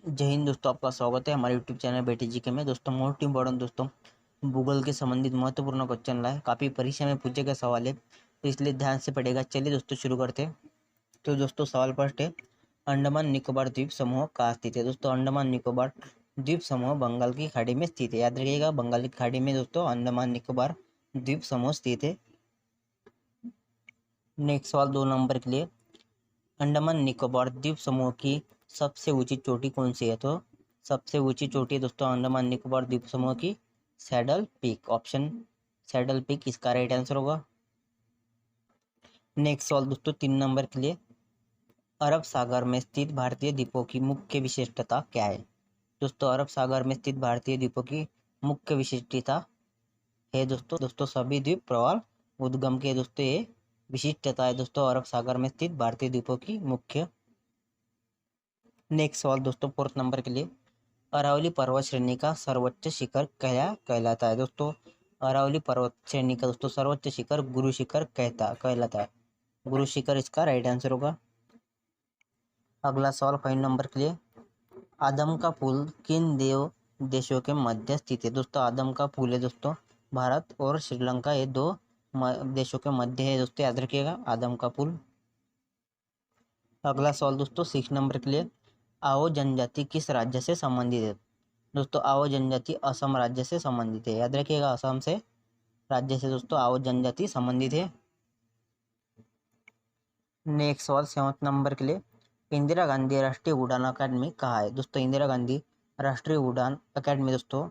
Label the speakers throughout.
Speaker 1: जय हिंद दोस्तों, आपका स्वागत है हमारे यूट्यूब चैनल बेटी जी के में। दोस्तों मोस्ट इम्पोर्टेंट दोस्तों भूगोल के संबंधित महत्वपूर्ण क्वेश्चन लाए, काफ़ी परीक्षा में पूछे गए सवाल है, तो इसलिए ध्यान से पढ़ेगा। चलिए दोस्तों शुरू करते हैं। तो दोस्तों सवाल फर्स्ट है, अंडमान निकोबार द्वीप समूह कहाँ स्थित है। दोस्तों अंडमान निकोबार द्वीप समूह बंगाल की खाड़ी में स्थित है। याद रखिएगा, बंगाल की खाड़ी में दोस्तों अंडमान निकोबार द्वीप समूह स्थित है। नेक्स्ट सवाल 2 नंबर के लिए, अंडमान निकोबार द्वीप समूह की सबसे ऊंची चोटी कौन सी है। तो सबसे ऊंची चोटी है दोस्तों अंडमान निकोबार द्वीप समूह की saddle peak. Option saddle peak इसका राइट आंसर होगा। नेक्स्ट सवाल दोस्तों 3 नंबर के लिए, अरब सागर में स्थित भारतीय द्वीपों की मुख्य विशिष्टता क्या है। दोस्तों अरब सागर में स्थित भारतीय द्वीपों की मुख्य विशिष्टता है दोस्तों सभी द्वीप प्रवाल उद्गम के दोस्तों ये विशिष्टता है दोस्तों अरब सागर में स्थित भारतीय द्वीपों की मुख्य। नेक्स्ट सवाल दोस्तों 4 नंबर के लिए, अरावली पर्वत श्रेणी का सर्वोच्च शिखर क्या कहलाता है। दोस्तों अरावली पर्वत श्रेणी का दोस्तों सर्वोच्च शिखर गुरु शिखर कहलाता है। गुरु शिखर इसका राइट आंसर होगा। अगला सवाल 5 नंबर के लिए, आदम का फूल किन देशों के मध्य स्थित है। दोस्तों आदम का फूल है दोस्तों भारत और श्रीलंका, ये दो देशों के मध्य है दोस्तों, याद रखिएगा आदम का फूल। अगला सवाल दोस्तों 6 नंबर के लिए, आओ जनजाति किस राज्य से संबंधित है। दोस्तों आओ जनजाति असम राज्य से संबंधित है। याद रखिएगा असम से राज्य से दोस्तों आओ जनजाति संबंधित है। नेक्स्ट सवाल 7 नंबर के लिए, इंदिरा गांधी राष्ट्रीय उड़ान अकादमी कहाँ है। दोस्तों इंदिरा गांधी राष्ट्रीय उड़ान अकादमी दोस्तों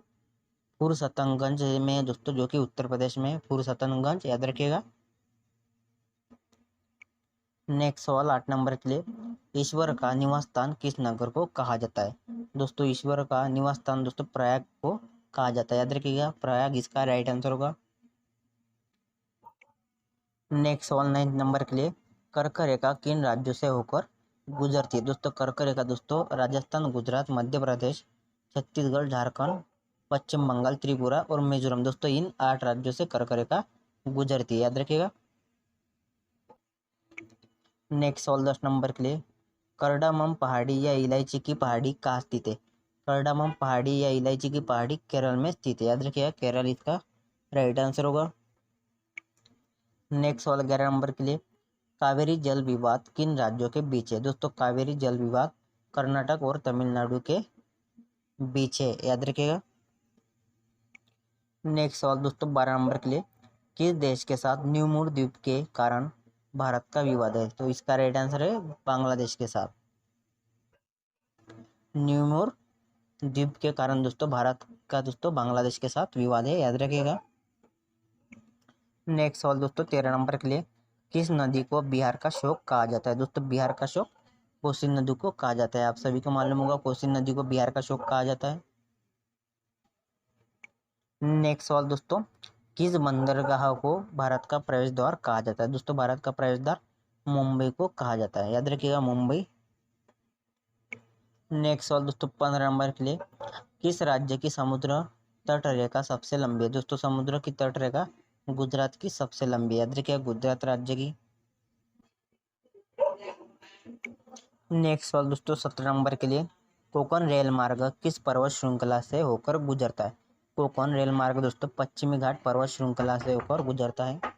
Speaker 1: फुरसतनगंज में दोस्तों, जो कि उत्तर प्रदेश में फुरसतनगंज, याद रखिएगा। नेक्स्ट सवाल 8 नंबर के लिए, ईश्वर का निवास स्थान किस नगर को कहा जाता है। दोस्तों ईश्वर का निवास स्थान दोस्तों प्रयाग को कहा जाता है। याद रखिएगा प्रयाग इसका राइट आंसर होगा। नेक्स्ट सवाल 9 नंबर के लिए, कर्क रेखा किन राज्यों से होकर गुजरती है। दोस्तों कर्क रेखा दोस्तों राजस्थान, गुजरात, मध्य प्रदेश, छत्तीसगढ़, झारखंड, पश्चिम बंगाल, त्रिपुरा और मिजोरम, दोस्तों इन 8 राज्यों से कर्क रेखा गुजरती है। याद रखिएगा। नेक्स्ट सवाल 10 नंबर के लिए, करडामम पहाड़ी या इलायची की पहाड़ी कहाँ स्थित है। करडामम पहाड़ी या इलायची की पहाड़ी केरल में स्थित है। याद रखिएगा केरल इसका राइट आंसर होगा। नेक्स्ट सवाल 11 नंबर के लिए, कावेरी जल विवाद किन राज्यों के बीच है। दोस्तों कावेरी जल विवाद कर्नाटक और तमिलनाडु के बीच है। याद रखिएगा। नेक्स्ट सवाल दोस्तों 12 नंबर के लिए, किस देश के साथ न्यूमूर द्वीप के कारण भारत का विवाद है। तो इसका राइट आंसर है बांग्लादेश के साथ। न्यूमूर द्वीप के कारण दोस्तों भारत का दोस्तों बांग्लादेश के साथ विवाद है। याद रखिएगा। नेक्स्ट सवाल दोस्तों 13 नंबर के लिए, किस नदी को बिहार का शोक कहा जाता है। दोस्तों बिहार का शोक कोसी नदी को कहा जाता है। आप सभी को मालूम होगा कोसी नदी को बिहार का शोक कहा जाता है। नेक्स्ट सवाल दोस्तों, किस बंदरगाह को भारत का प्रवेश द्वार कहा जाता है। दोस्तों भारत का प्रवेश द्वार मुंबई को कहा जाता है। याद रखिएगा मुंबई। नेक्स्ट सवाल दोस्तों 15 नंबर के लिए, किस राज्य की समुद्र तट रेखा सबसे लंबी है। दोस्तों समुद्र की तट रेखा गुजरात की सबसे लंबी है। याद रखिएगा गुजरात राज्य की। नेक्स्ट सवाल दोस्तों 17 नंबर के लिए, कोंकण रेल मार्ग किस पर्वत श्रृंखला से होकर गुजरता है। कोंकण रेल मार्ग दोस्तों पश्चिमी घाट पर्वत श्रृंखला से होकर गुजरता है।